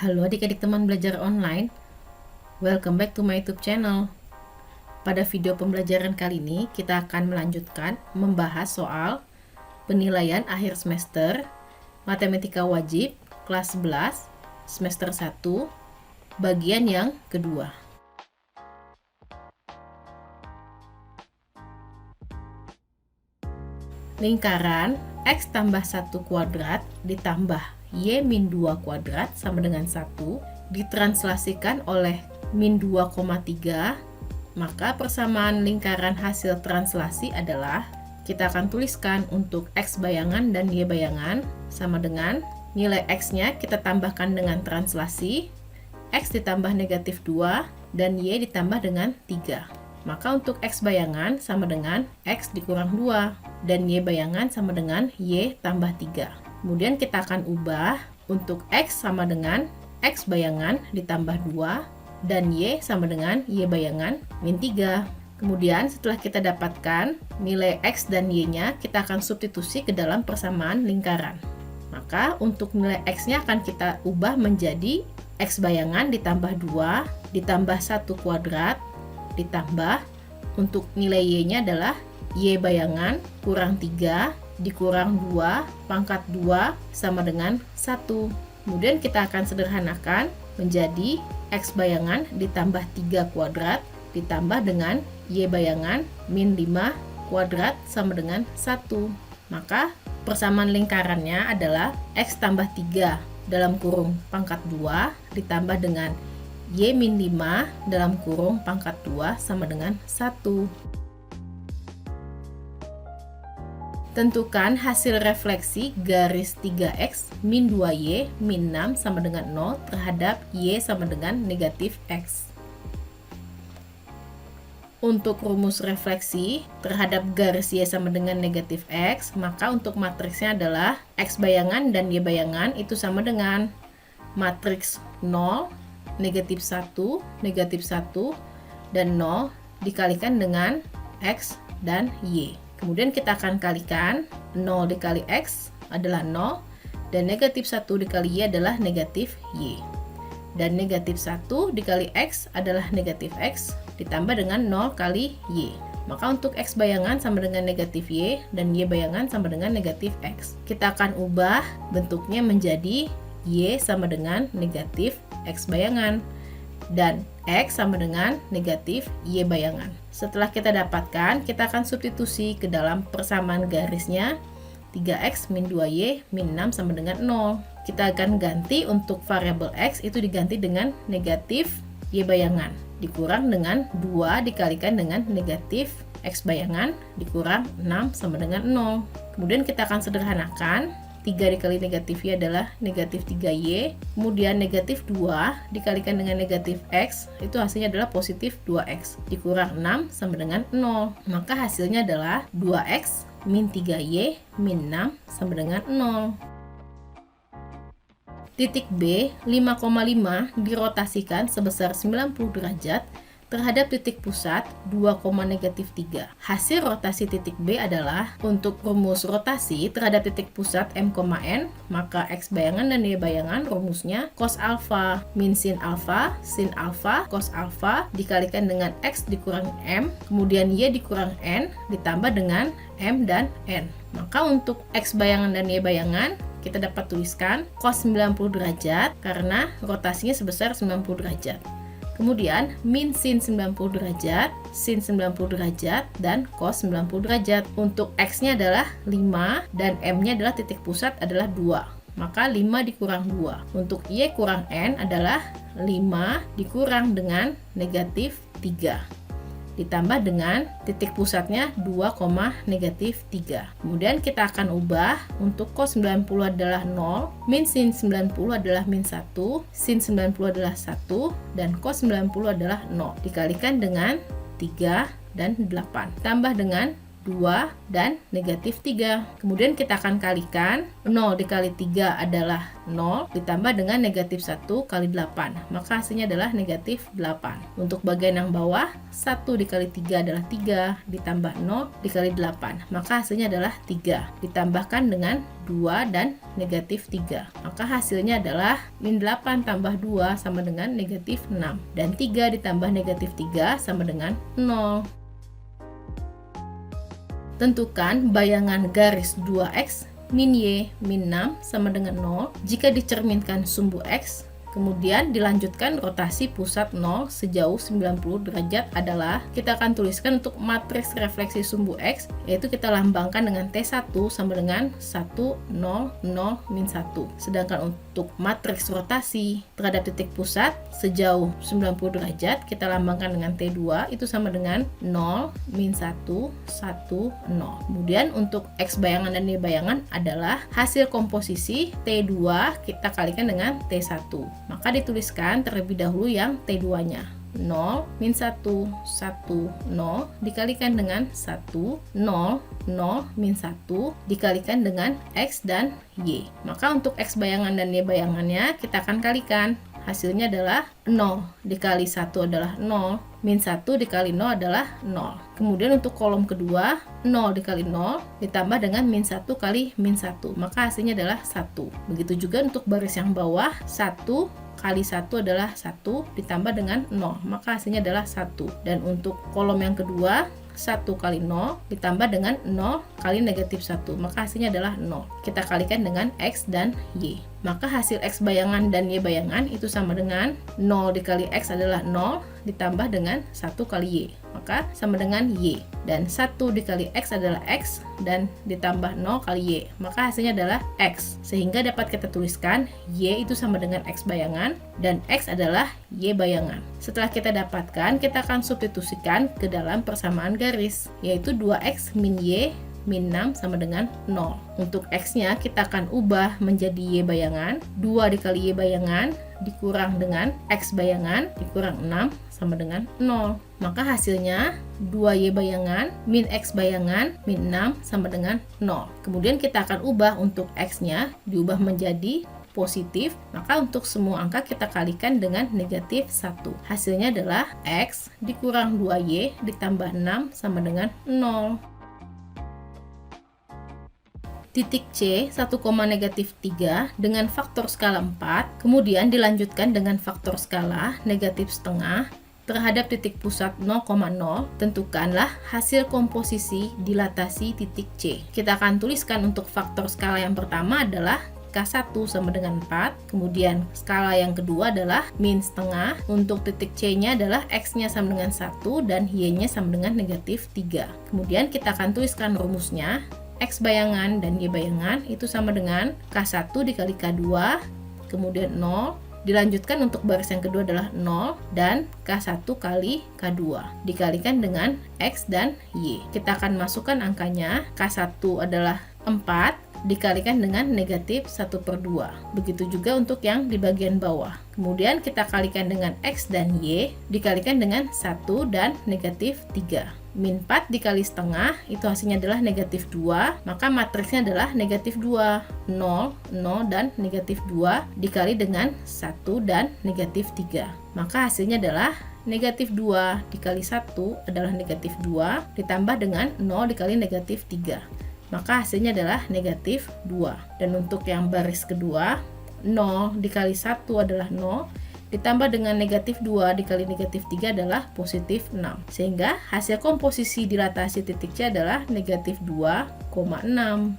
Halo adik-adik teman belajar online, welcome back to my YouTube channel. Pada video pembelajaran kali ini, kita akan melanjutkan membahas soal penilaian akhir semester Matematika Wajib kelas 11 semester 1 bagian yang kedua. Lingkaran X tambah 1 kuadrat ditambah Y min 2 kuadrat sama dengan 1 ditranslasikan oleh min 2,3, maka persamaan lingkaran hasil translasi adalah kita akan tuliskan untuk X bayangan dan Y bayangan sama dengan nilai X-nya kita tambahkan dengan translasi X ditambah negatif 2 dan Y ditambah dengan 3. Maka untuk X bayangan sama dengan X dikurang 2 dan Y bayangan sama dengan Y tambah 3. Kemudian kita akan ubah untuk X sama dengan X bayangan ditambah 2 dan Y sama dengan Y bayangan min 3. Kemudian setelah kita dapatkan nilai X dan Y-nya, kita akan substitusi ke dalam persamaan lingkaran. Maka untuk nilai X-nya akan kita ubah menjadi X bayangan ditambah 2 ditambah 1 kuadrat ditambah untuk nilai Y-nya adalah Y bayangan kurang 3 dikurang 2 pangkat 2 sama dengan 1. Kemudian kita akan sederhanakan menjadi X bayangan ditambah 3 kuadrat ditambah dengan Y bayangan min 5 kuadrat sama dengan 1. Maka persamaan lingkarannya adalah X tambah 3 dalam kurung pangkat 2 ditambah dengan Y min 5 dalam kurung pangkat 2 sama dengan 1. Tentukan hasil refleksi garis 3X min 2Y min 6 sama dengan 0 terhadap Y sama dengan negatif X. Untuk rumus refleksi terhadap garis Y sama dengan negatif X, maka untuk matriksnya adalah X bayangan dan Y bayangan itu sama dengan matriks 0, negatif 1, dan 0 dikalikan dengan X dan Y. Kemudian kita akan kalikan 0 dikali X adalah 0 dan negatif 1 dikali Y adalah negatif Y. Dan negatif 1 dikali X adalah negatif X ditambah dengan 0 kali Y. Maka untuk X bayangan sama dengan negatif Y dan Y bayangan sama dengan negatif X. Kita akan ubah bentuknya menjadi Y sama dengan negatif X bayangan dan X sama dengan negatif Y bayangan. Setelah kita dapatkan, kita akan substitusi ke dalam persamaan garisnya 3X min 2Y min 6 sama dengan 0. Kita akan ganti untuk variabel X itu diganti dengan negatif Y bayangan dikurang dengan 2 dikalikan dengan negatif X bayangan dikurang 6 sama dengan 0. Kemudian kita akan sederhanakan 3 dikali negatif Y adalah negatif 3Y, kemudian negatif 2 dikalikan dengan negatif X, itu hasilnya adalah positif 2X, dikurang 6 sama dengan 0. Maka hasilnya adalah 2X min 3Y min 6 sama dengan 0. Titik B, 5,5 dirotasikan sebesar 90 derajat terhadap titik pusat 2,-3. Hasil rotasi titik B adalah untuk rumus rotasi terhadap titik pusat M, N, maka X bayangan dan Y bayangan rumusnya cos alfa min sin alfa cos alfa dikalikan dengan X dikurang M, kemudian Y dikurang N ditambah dengan M dan N. Maka untuk X bayangan dan Y bayangan kita dapat tuliskan cos 90 derajat karena rotasinya sebesar 90 derajat. Kemudian min sin 90 derajat, sin 90 derajat, dan cos 90 derajat. Untuk X-nya adalah 5 dan M-nya adalah titik pusat adalah 2. Maka 5 dikurang 2. Untuk Y kurang N adalah 5 dikurang dengan negatif 3. Ditambah dengan titik pusatnya 2,-3. Kemudian kita akan ubah untuk cos 90 adalah 0, min sin 90 adalah min 1, sin 90 adalah 1, dan cos 90 adalah 0. Dikalikan dengan 3 dan 8. Tambah dengan 2, dan negatif 3. Kemudian kita akan kalikan, 0 dikali 3 adalah 0, ditambah dengan negatif 1 kali 8. Maka hasilnya adalah negatif 8. Untuk bagian yang bawah, 1 dikali 3 adalah 3, ditambah 0 dikali 8. Maka hasilnya adalah 3. Ditambahkan dengan 2 dan negatif 3. Maka hasilnya adalah min 8 tambah 2 sama dengan negatif 6. Dan 3 ditambah negatif 3 sama dengan 0. Tentukan bayangan garis 2x min y min 6 sama dengan 0 jika dicerminkan sumbu x. Kemudian dilanjutkan rotasi pusat 0 sejauh 90 derajat adalah, kita akan tuliskan untuk matriks refleksi sumbu X, yaitu kita lambangkan dengan T1 sama dengan 1, 0, 0, min 1. Sedangkan untuk matriks rotasi terhadap titik pusat sejauh 90 derajat, kita lambangkan dengan T2, itu sama dengan 0, min 1, 1, 0. Kemudian untuk X bayangan dan Y bayangan adalah hasil komposisi T2 kita kalikan dengan T1. Maka dituliskan terlebih dahulu yang T2-nya. 0, min 1, 1, 0 dikalikan dengan 1, 0, 0, min 1 dikalikan dengan X dan Y. Maka untuk X bayangan dan Y bayangannya kita akan kalikan. Hasilnya adalah 0 dikali 1 adalah 0, min 1 dikali 0 adalah 0. Kemudian untuk kolom kedua, 0 dikali 0 ditambah dengan min 1 kali min 1. Maka hasilnya adalah 1. Begitu juga untuk baris yang bawah, 1 kali 1 adalah 1 ditambah dengan 0. Maka hasilnya adalah 1. Dan untuk kolom yang kedua, 1 kali 0 ditambah dengan 0 kali negatif 1. Maka hasilnya adalah 0. Kita kalikan dengan X dan Y. Maka hasil X bayangan dan Y bayangan itu sama dengan 0 dikali X adalah 0 ditambah dengan 1 kali Y. Maka sama dengan Y. Dan 1 dikali X adalah X dan ditambah 0 kali Y. Maka hasilnya adalah X. Sehingga dapat kita tuliskan Y itu sama dengan X bayangan dan X adalah Y bayangan. Setelah kita dapatkan, kita akan substitusikan ke dalam persamaan garis, yaitu 2X min Y min 6 sama dengan 0. Untuk X-nya kita akan ubah menjadi Y bayangan. 2 dikali Y bayangan dikurang dengan X bayangan dikurang 6 sama dengan 0. Maka hasilnya 2Y bayangan min X bayangan min 6 sama dengan 0. Kemudian kita akan ubah untuk X-nya diubah menjadi positif, maka untuk semua angka kita kalikan dengan negatif 1. Hasilnya adalah X dikurang 2Y ditambah 6 sama dengan 0. Titik C 1, negatif 3 dengan faktor skala 4, kemudian dilanjutkan dengan faktor skala negatif setengah terhadap titik pusat 0,0, tentukanlah hasil komposisi dilatasi titik C. Kita akan tuliskan untuk faktor skala yang pertama adalah K1 sama dengan 4, kemudian skala yang kedua adalah min setengah, untuk titik C-nya adalah X-nya sama dengan 1 dan Y-nya sama dengan negatif 3. Kemudian kita akan tuliskan rumusnya. X bayangan dan Y bayangan itu sama dengan K1 dikali K2, kemudian 0, dilanjutkan untuk baris yang kedua adalah 0, dan K1 kali K2, dikalikan dengan X dan Y. Kita akan masukkan angkanya, K1 adalah 4, dikalikan dengan negatif 1/2. Begitu juga untuk yang di bagian bawah. Kemudian kita kalikan dengan X dan Y, dikalikan dengan 1 dan negatif 3. Min 4 dikali setengah, itu hasilnya adalah negatif 2, maka matriksnya adalah negatif 2, 0, 0, dan negatif 2 dikali dengan 1 dan negatif 3. Maka hasilnya adalah negatif 2 dikali 1 adalah negatif 2, ditambah dengan 0 dikali negatif 3. Maka hasilnya adalah negatif 2. Dan untuk yang baris kedua, 0 dikali 1 adalah 0, ditambah dengan negatif 2 dikali negatif 3 adalah positif 6. Sehingga hasil komposisi dilatasi titik C adalah negatif 2,6.